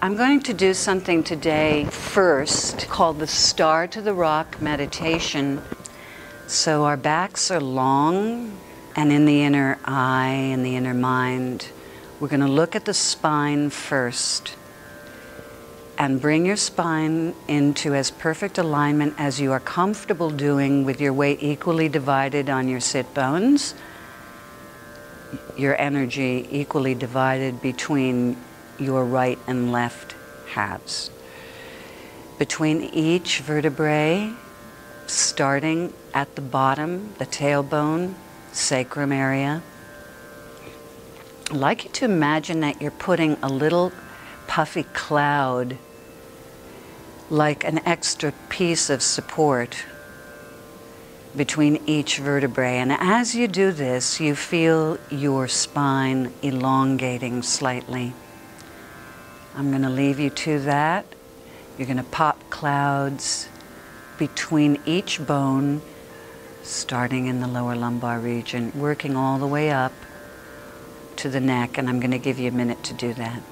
I'm going to do something today first called the Star to the Rock meditation. So our backs are long, and in the inner eye, in the inner mind, we're going to look at the spine first and bring your spine into as perfect alignment as you are comfortable doing, with your weight equally divided on your sit bones, your energy equally divided between your right and left halves. Between each vertebrae, starting at the bottom, the tailbone, sacrum area, I'd like you to imagine that you're putting a little puffy cloud, like an extra piece of support, between each vertebrae. And as you do this, you feel your spine elongating slightly. I'm going to leave you to that. You're going to pop clouds between each bone, starting in the lower lumbar region, working all the way up to the neck, and I'm going to give you a minute to do that.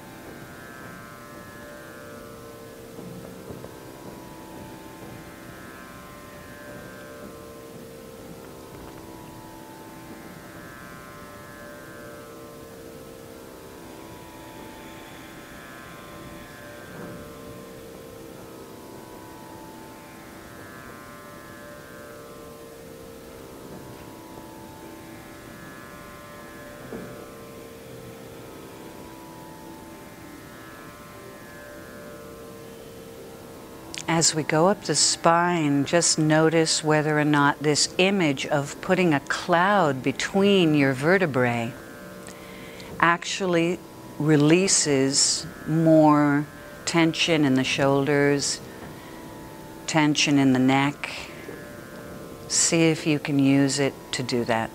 As we go up the spine, just notice whether or not this image of putting a cloud between your vertebrae actually releases more tension in the shoulders, tension in the neck. See if you can use it to do that.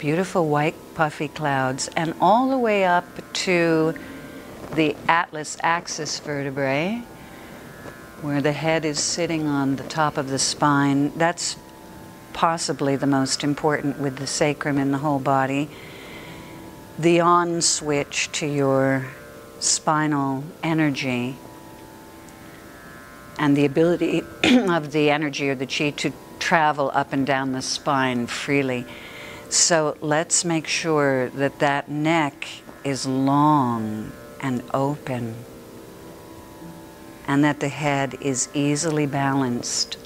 Beautiful white puffy clouds, and all the way up to the atlas axis vertebrae, where the head is sitting on the top of the spine. That's possibly the most important, with the sacrum in the whole body. The on switch to your spinal energy, and the ability of the energy or the chi to travel up and down the spine freely. So let's make sure that that neck is long and open, and that the head is easily balanced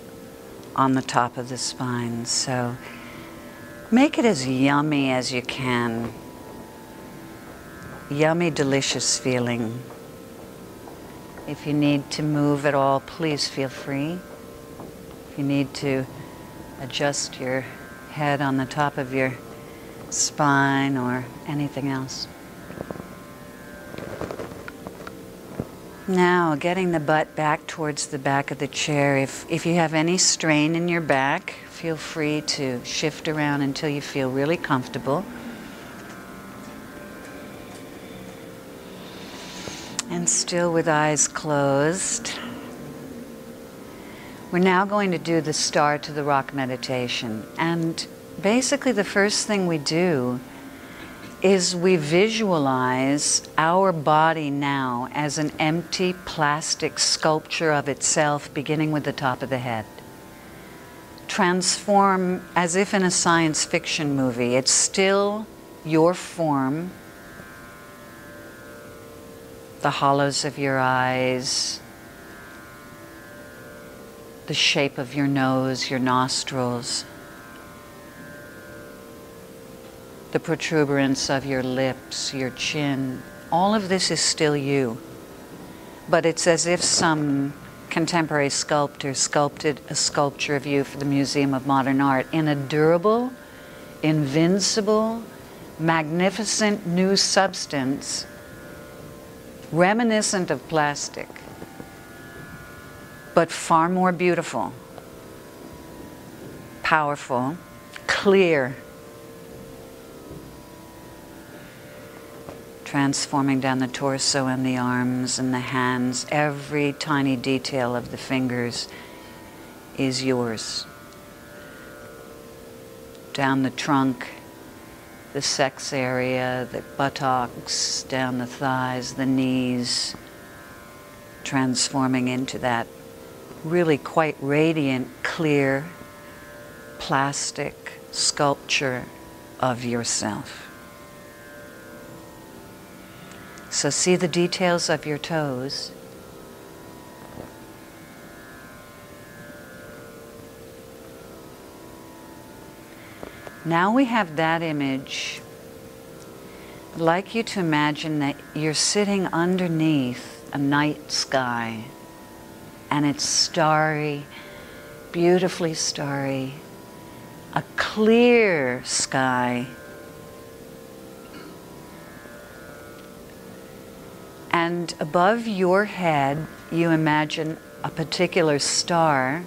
on the top of the spine. So make it as yummy as you can. Yummy, delicious feeling. If you need to move at all, please feel free. If you need to adjust your head on the top of your spine or anything else. Now, getting the butt back towards the back of the chair. If you have any strain in your back, feel free to shift around until you feel really comfortable. And still with eyes closed. We're now going to do the Star to the Rock meditation. And basically the first thing we do is we visualize our body now as an empty plastic sculpture of itself, beginning with the top of the head. Transform as if in a science fiction movie. It's still your form, the hollows of your eyes, the shape of your nose, your nostrils, the protuberance of your lips, your chin. All of this is still you. But it's as if some contemporary sculptor sculpted a sculpture of you for the Museum of Modern Art in a durable, invincible, magnificent new substance, reminiscent of plastic, but far more beautiful, powerful, clear. Transforming down the torso and the arms and the hands. Every tiny detail of the fingers is yours. Down the trunk, the sex area, the buttocks, down the thighs, the knees, transforming into that really quite radiant, clear, plastic sculpture of yourself. So see the details of your toes. Now we have that image. I'd like you to imagine that you're sitting underneath a night sky, and it's starry, beautifully starry, a clear sky. And above your head, you imagine a particular star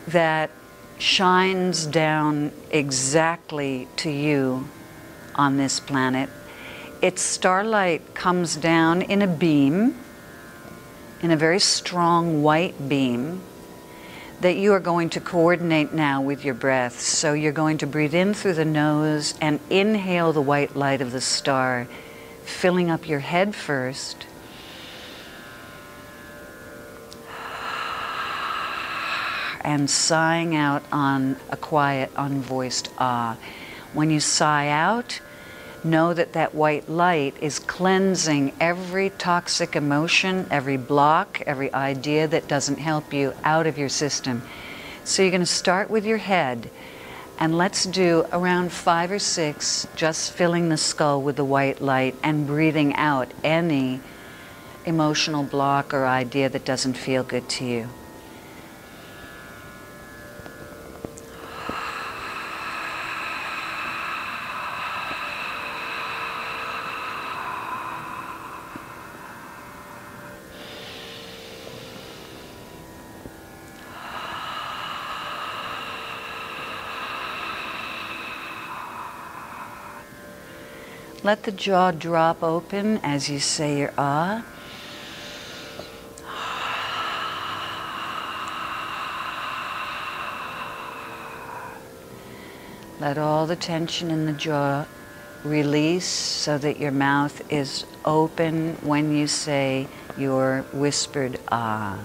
that shines down exactly to you on this planet. Its starlight comes down in a beam, in a very strong white beam, that you are going to coordinate now with your breath. So you're going to breathe in through the nose and inhale the white light of the star, filling up your head first. And sighing out on a quiet, unvoiced ah. When you sigh out, know that that white light is cleansing every toxic emotion, every block, every idea that doesn't help you out of your system. So you're going to start with your head, and let's do around 5 or 6, just filling the skull with the white light and breathing out any emotional block or idea that doesn't feel good to you. Let the jaw drop open as you say your ah. Let all the tension in the jaw release so that your mouth is open when you say your whispered ah.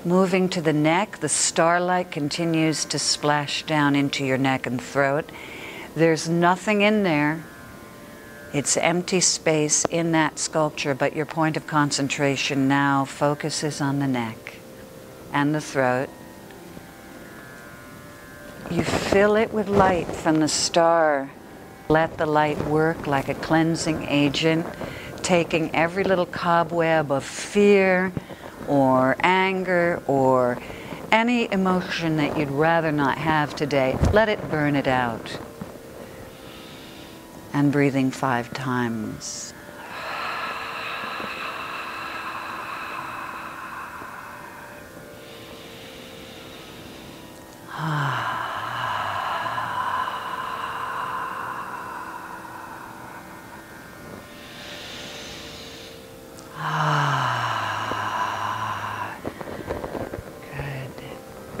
Moving to the neck, the starlight continues to splash down into your neck and throat. There's nothing in there. It's empty space in that sculpture, but your point of concentration now focuses on the neck and the throat. You fill it with light from the star. Let the light work like a cleansing agent, taking every little cobweb of fear, or anger, or any emotion that you'd rather not have today. Let it burn it out. And breathing 5 times.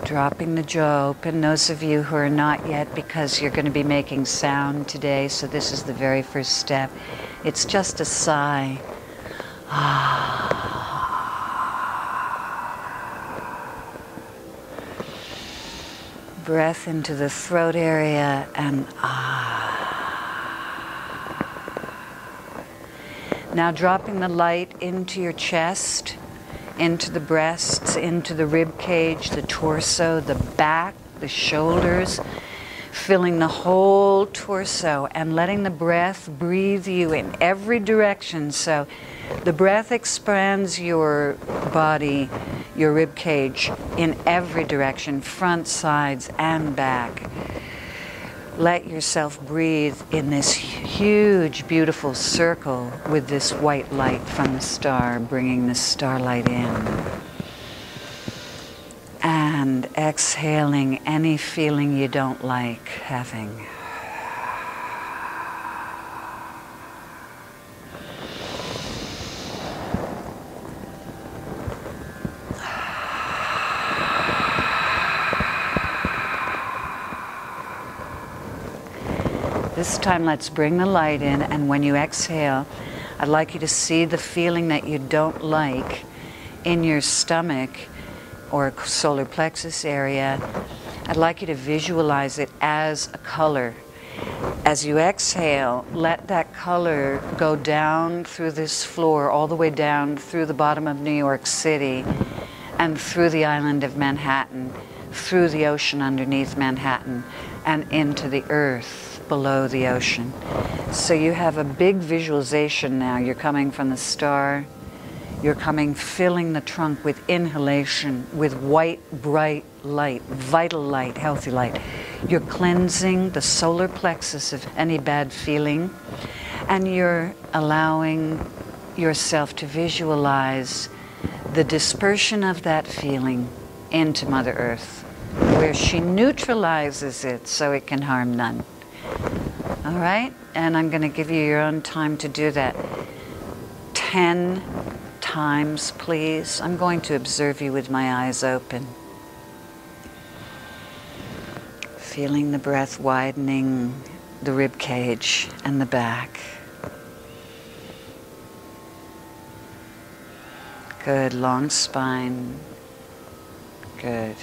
Dropping the jaw open. Those of you who are not yet, because you're going to be making sound today, so this is the very first step. It's just a sigh. Breath into the throat area and Now dropping the light into your chest, into the breasts, into the rib cage, the torso, the back, the shoulders, filling the whole torso and letting the breath breathe you in every direction. So the breath expands your body, your rib cage, in every direction, front, sides, and back. Let yourself breathe in this huge, beautiful circle with this white light from the star, bringing the starlight in. And exhaling any feeling you don't like having. This time, let's bring the light in, and when you exhale, I'd like you to see the feeling that you don't like in your stomach or solar plexus area. I'd like you to visualize it as a color. As you exhale, let that color go down through this floor, all the way down through the bottom of New York City, and through the island of Manhattan, through the ocean underneath Manhattan, and into the earth below the ocean. So you have a big visualization now. You're coming from the star. You're coming, filling the trunk with inhalation, with white, bright light, vital light, healthy light. You're cleansing the solar plexus of any bad feeling, and you're allowing yourself to visualize the dispersion of that feeling into Mother Earth, where she neutralizes it so it can harm none. All right? And I'm going to give you your own time to do that. 10 times, please. I'm going to observe you with my eyes open. Feeling the breath widening the rib cage and the back. Good. Long spine. Good.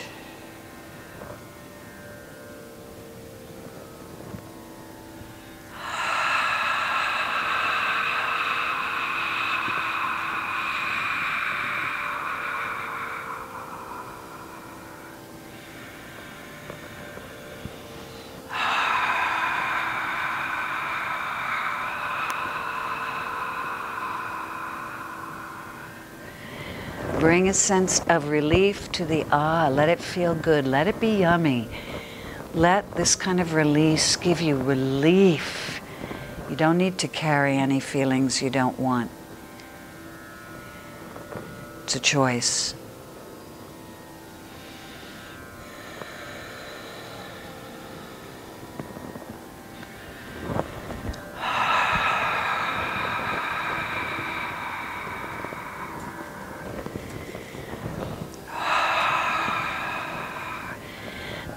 Bring a sense of relief to the let it feel good, let it be yummy. Let this kind of release give you relief. You don't need to carry any feelings you don't want. It's a choice.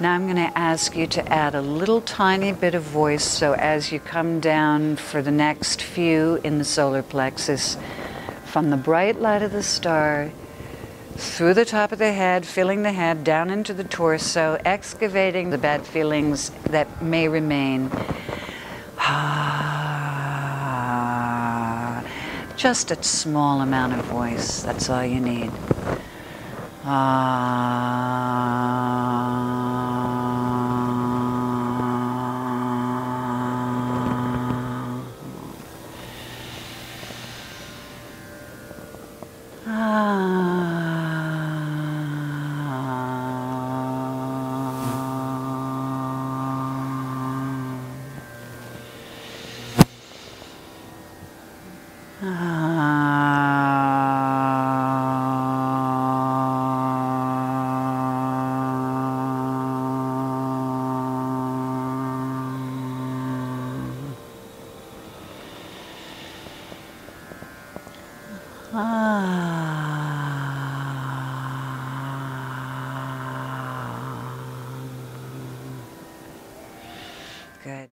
Now I'm going to ask you to add a little tiny bit of voice, so as you come down for the next few in the solar plexus, from the bright light of the star, through the top of the head, filling the head, down into the torso, excavating the bad feelings that may remain. Just a small amount of voice, that's all you need. Good.